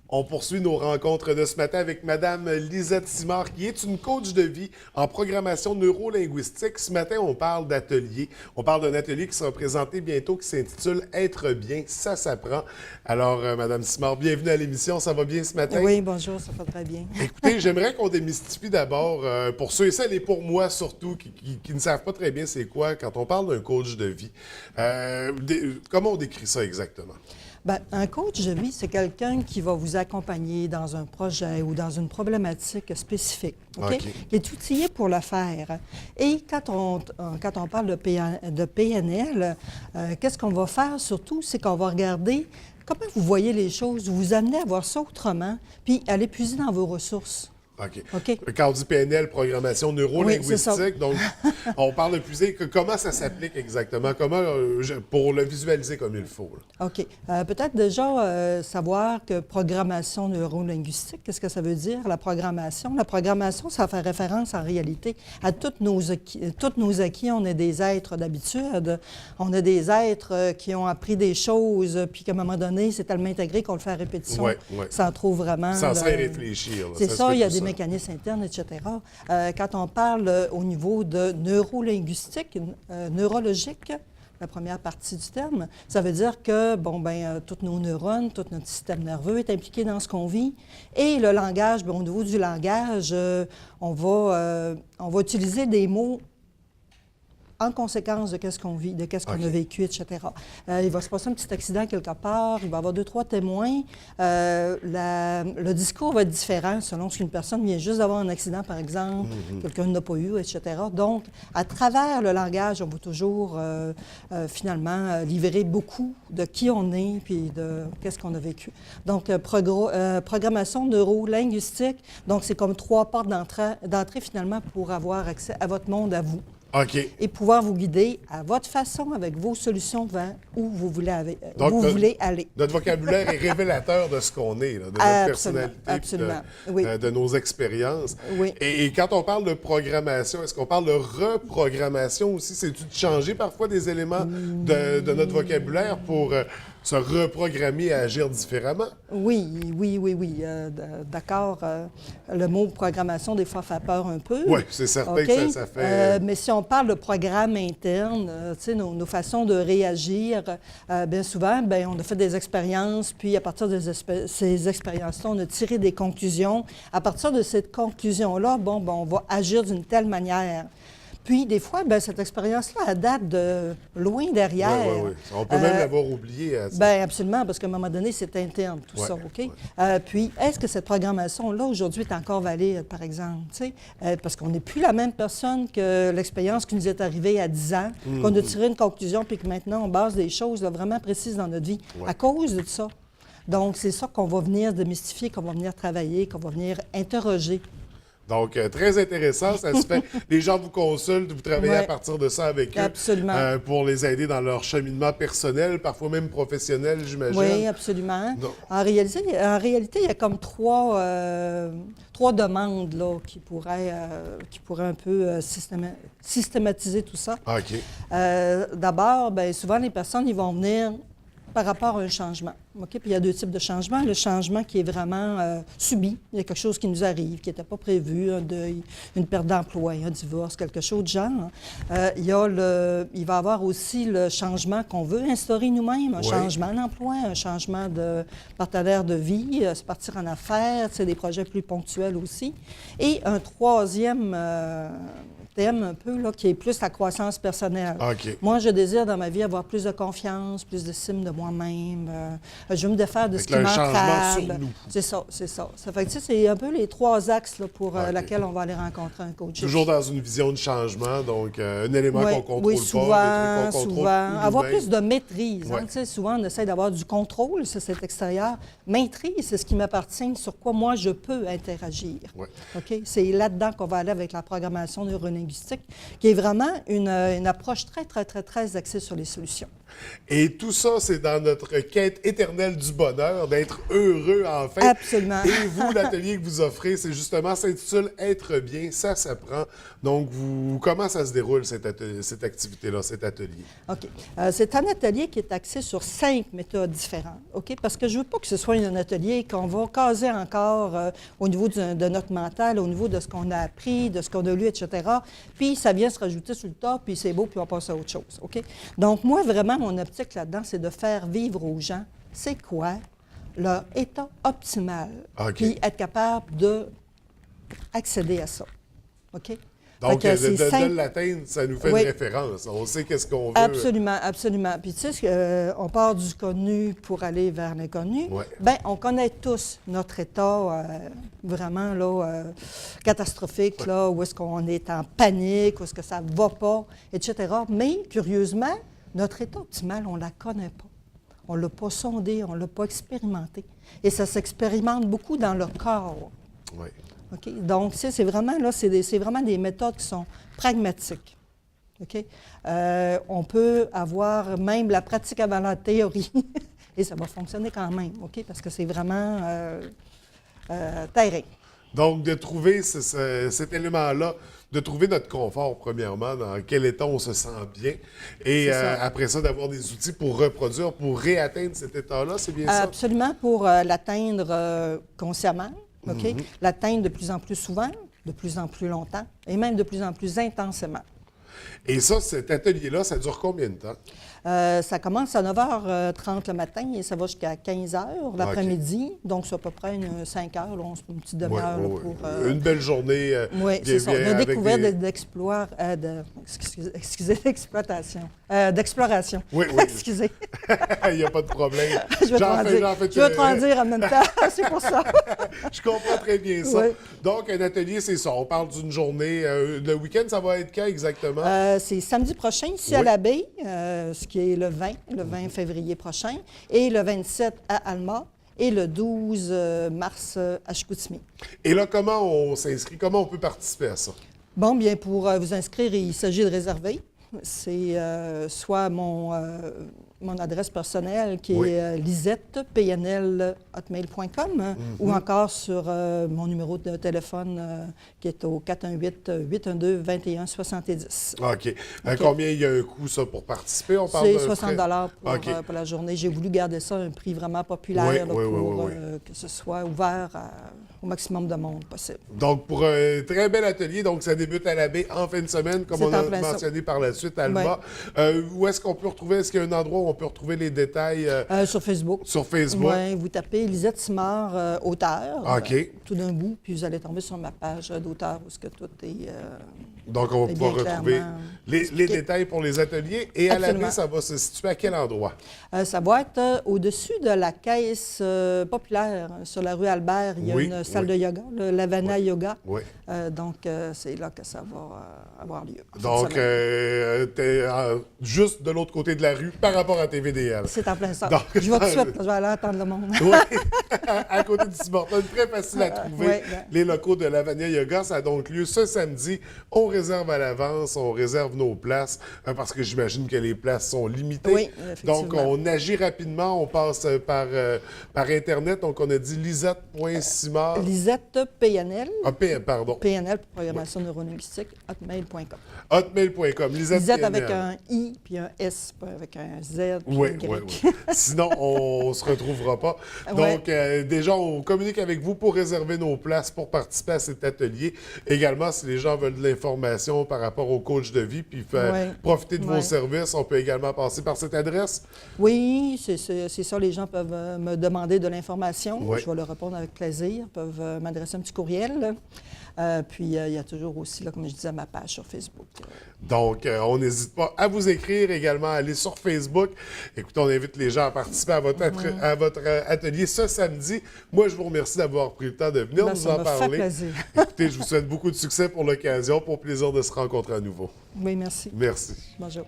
On poursuit nos rencontres de ce matin avec Madame Lisette Simard, qui est une coach de vie en programmation neurolinguistique. Ce matin, on parle d'atelier. On parle d'un atelier qui sera présenté bientôt, qui s'intitule « Être bien, ça s'apprend ». Alors, Madame Simard, bienvenue à l'émission. Ça va bien ce matin? Oui, bonjour, ça va très bien. Écoutez, j'aimerais qu'on démystifie d'abord, pour ceux et celles, et pour moi surtout, qui ne savent pas très bien c'est quoi, quand on parle d'un coach de vie, comment on décrit ça exactement? Bien, un coach de vie, c'est quelqu'un qui va vous accompagner dans un projet ou dans une problématique spécifique, OK? Qui est outillé pour le faire. Et quand on parle de PNL, qu'est-ce qu'on va faire surtout, c'est qu'on va regarder comment vous voyez les choses, vous amener à voir ça autrement, puis à l'épuiser dans vos ressources. OK. Quand on dit PNL, programmation neurolinguistique, oui, donc on parle de puiser. Comment ça s'applique exactement? Comment, pour le visualiser comme il faut? Là? OK. Peut-être déjà savoir que programmation neurolinguistique, qu'est-ce que ça veut dire, la programmation? La programmation, ça fait référence en réalité à tous nos acquis. On est des êtres d'habitude. On est des êtres qui ont appris des choses, puis qu'à un moment donné, c'est tellement intégré qu'on le fait à répétition sans trop vraiment... Sans y réfléchir. C'est ça, il y a des mécanismes internes, etc. Quand on parle au niveau de neurolinguistique, neurologique, la première partie du terme, ça veut dire que, tous nos neurones, tout notre système nerveux est impliqué dans ce qu'on vit. Et le langage, au niveau du langage, on va utiliser des mots en conséquence de qu'est-ce qu'on vit, de qu'est-ce qu'on a vécu, etc. Il va se passer un petit accident quelque part, il va y avoir 2, 3 témoins. Le discours va être différent selon ce qu'une personne vient juste d'avoir un accident, par exemple, quelqu'un n'a pas eu, etc. Donc, à travers le langage, on va toujours, finalement, livrer beaucoup de qui on est puis de qu'est-ce qu'on a vécu. Donc, programmation neuro-linguistique, donc c'est comme 3 portes d'entrée, finalement, pour avoir accès à votre monde à vous. Et pouvoir vous guider à votre façon, avec vos solutions vers où vous voulez aller. Notre vocabulaire est révélateur de ce qu'on est, là, de notre personnalité, de nos expériences. Oui. Et quand on parle de programmation, est-ce qu'on parle de reprogrammation aussi? C'est-tu de changer parfois des éléments de notre vocabulaire pour se reprogrammer à agir différemment? Oui. D'accord. Le mot programmation, des fois, fait peur un peu. Oui, c'est certain que ça fait... mais si on parle de programme interne, nos façons de réagir, bien souvent, on a fait des expériences, puis à partir de ces expériences-là, on a tiré des conclusions. À partir de cette conclusion-là, on va agir d'une telle manière. Puis, des fois, cette expérience-là, elle date de loin derrière. Oui. On peut même l'avoir oublié. Absolument, parce qu'à un moment donné, c'est interne, tout ça, OK? Puis, est-ce que cette programmation-là, aujourd'hui, est encore valide, par exemple? Parce qu'on n'est plus la même personne que l'expérience qui nous est arrivée à 10 ans, qu'on a tiré une conclusion, puis que maintenant, on base des choses là, vraiment précises dans notre vie à cause de ça. Donc, c'est ça qu'on va venir démystifier, qu'on va venir travailler, qu'on va venir interroger. Donc, très intéressant, ça se fait. Les gens vous consultent, vous travaillez à partir de ça avec eux. Absolument. Pour les aider dans leur cheminement personnel, parfois même professionnel, j'imagine. Oui, absolument. En réalité, il y a comme trois demandes là, qui pourraient un peu systématiser tout ça. D'abord, souvent, les personnes, ils vont venir par rapport à un changement. Puis il y a 2 types de changements. Le changement qui est vraiment subi. Il y a quelque chose qui nous arrive, qui n'était pas prévu, un deuil, une perte d'emploi, un divorce, quelque chose de genre. Il va y avoir aussi le changement qu'on veut instaurer nous-mêmes, un changement d'emploi, un changement de partenaire de vie, se partir en affaires, des projets plus ponctuels aussi. Et un troisième thème un peu, là, qui est plus la croissance personnelle. Moi, je désire dans ma vie avoir plus de confiance, plus d'estime de moi-même. Je veux me défaire de ce qui m'entrave. C'est ça. Ça fait que c'est un peu les 3 axes là, pour lesquels on va aller rencontrer un coach. Toujours dans une vision de changement, donc un élément qu'on contrôle pas, des trucs qu'on contrôle. Avoir nous-mêmes. plus de maîtrise. Souvent, on essaie d'avoir du contrôle, ça, c'est extérieur. Maîtrise, c'est ce qui m'appartient, sur quoi moi, je peux interagir. C'est là-dedans qu'on va aller avec la programmation neurolinguistique. neurolinguistique, qui est vraiment une approche très, très, très, très axée sur les solutions. Et tout ça, c'est dans notre quête éternelle du bonheur, d'être heureux enfin. Absolument. Et vous, l'atelier que vous offrez, c'est justement, s'intitule Être bien, ça s'apprend. Donc, comment ça se déroule, cette activité-là, cet atelier? OK. C'est un atelier qui est axé sur 5 méthodes différentes, OK? Parce que je ne veux pas que ce soit un atelier qu'on va caser encore au niveau de notre mental, au niveau de ce qu'on a appris, de ce qu'on a lu, etc. Puis, ça vient se rajouter sur le tas, puis c'est beau, puis on passe à autre chose, OK? Donc, moi, vraiment, mon optique là-dedans, c'est de faire vivre aux gens, c'est quoi leur état optimal, OK. puis être capable d'accéder à ça, OK? Donc, Fait que c'est de l'atteindre, ça nous fait Oui. une référence. On sait qu'est-ce qu'on veut. Absolument, absolument. Puis tu sais, on part du connu pour aller vers l'inconnu. Ouais. Bien, on connaît tous notre état vraiment là, catastrophique, là, où est-ce qu'on est en panique, où est-ce que ça ne va pas, etc. Mais, curieusement, notre état optimal, on ne la connaît pas. On ne l'a pas sondé, on ne l'a pas expérimenté. Et ça s'expérimente beaucoup dans le corps. Oui. OK? Donc, c'est vraiment, là, c'est vraiment des méthodes qui sont pragmatiques. OK? On peut avoir même la pratique avant la théorie et ça va fonctionner quand même, OK? Parce que c'est vraiment terrain. Donc, de trouver cet élément-là, de trouver notre confort, premièrement, dans quel état on se sent bien, et après ça, d'avoir des outils pour reproduire, pour réatteindre cet état-là, c'est bien ça? Absolument, pour l'atteindre consciemment, OK? L'atteindre de plus en plus souvent, de plus en plus longtemps, et même de plus en plus intensément. Et ça, cet atelier-là, ça dure combien de temps? Ça commence à 9h30 le matin et ça va jusqu'à 15h l'après-midi. Donc, c'est à peu près 5 heures, là, une petite demi-heure. Ouais, là, ouais. pour, Une belle journée. Oui, c'est ça. De découverte, d'exploitation. D'exploration. Oui, oui. Excusez. Il n'y a pas de problème. Je vais te en dire en même temps. C'est pour ça. Je comprends très bien ça. Oui. Donc, un atelier, c'est ça. On parle d'une journée. Le week-end, ça va être quand exactement? C'est samedi prochain, ici Oui. à l'Abbaye, ce qui est le 20 février prochain, et le 27 à Alma, et le 12 mars à Chicoutimi. Et là, comment on s'inscrit? Comment on peut participer à ça? Bon, bien, pour vous inscrire, il s'agit de réserver. C'est soit mon adresse personnelle qui Oui. est lisette@pnl@hotmail.com ou encore sur mon numéro de téléphone qui est au 418-812-2170. OK. Combien il y a un coût, ça, pour participer? On parle C'est d'un 60 frais? pour la journée. J'ai voulu garder ça à un prix vraiment populaire Oui, là, oui, pour oui. que ce soit ouvert au maximum de monde possible. Donc, pour un très bel atelier, donc ça débute à l'Abbé en fin de semaine, comme C'est on a en plein ça. mentionné par la suite, Alma. Où est-ce qu'on peut retrouver, est-ce qu'il y a un endroit où on peut retrouver les détails Sur Facebook. sur Facebook? Oui, vous tapez Lisette Simard, auteur, OK. tout d'un bout, puis vous allez tomber sur ma page d'auteur où ce que tout est... Donc, on va Eh pouvoir bien, retrouver clairement, les détails pour les ateliers. Et à l'Abbé, Absolument. ça va se situer à quel endroit? ça va être au-dessus de la caisse populaire sur la rue Albert. Il y a Oui, une salle oui. de yoga, le Lavana Yoga. Oui. Donc, c'est là que ça va avoir lieu. en fin de Donc, semaine. t'es juste de l'autre côté de la rue par rapport à TVDL. C'est en plein ça. Donc- Je vais tout de suite, je vais aller attendre le monde. Oui, à côté du Timorton, très facile à trouver. Ouais. Les locaux de Lavania Yoga, ça a donc lieu ce samedi. On réserve à l'avance, on réserve nos places, parce que j'imagine que les places sont limitées. Oui, effectivement. Donc, on agit rapidement, on passe par Internet. Donc, on a dit lisette.simard. Lisette PNL. Pardon. PNL, pour programmation neurolinguistique, hotmail.com. Hotmail.com. Lisette PNL. avec un I puis un S, pas avec un Z puis Oui, un Y. oui, oui. Sinon, on ne se retrouvera pas. Donc, déjà, on communique avec vous pour réserver nos places pour participer à cet atelier. Également, si les gens veulent de l'information par rapport au coach de vie puis profiter de vos services, on peut également passer par cette adresse. Oui, c'est ça. Les gens peuvent me demander de l'information. Oui. Je vais leur répondre avec plaisir. Ils peuvent m'adresser un petit courriel. Puis, il y a toujours aussi, là, comme je disais, ma page sur Facebook. Donc, on n'hésite pas à vous écrire, également à aller sur Facebook. Écoutez, on invite les gens à participer à votre atelier ce samedi. Moi, je vous remercie d'avoir pris le temps de venir nous en Ça me fait parler. plaisir. Écoutez, je vous souhaite beaucoup de succès pour l'occasion, pour plaisir de se rencontrer à nouveau. Oui, merci. Merci. Bonjour.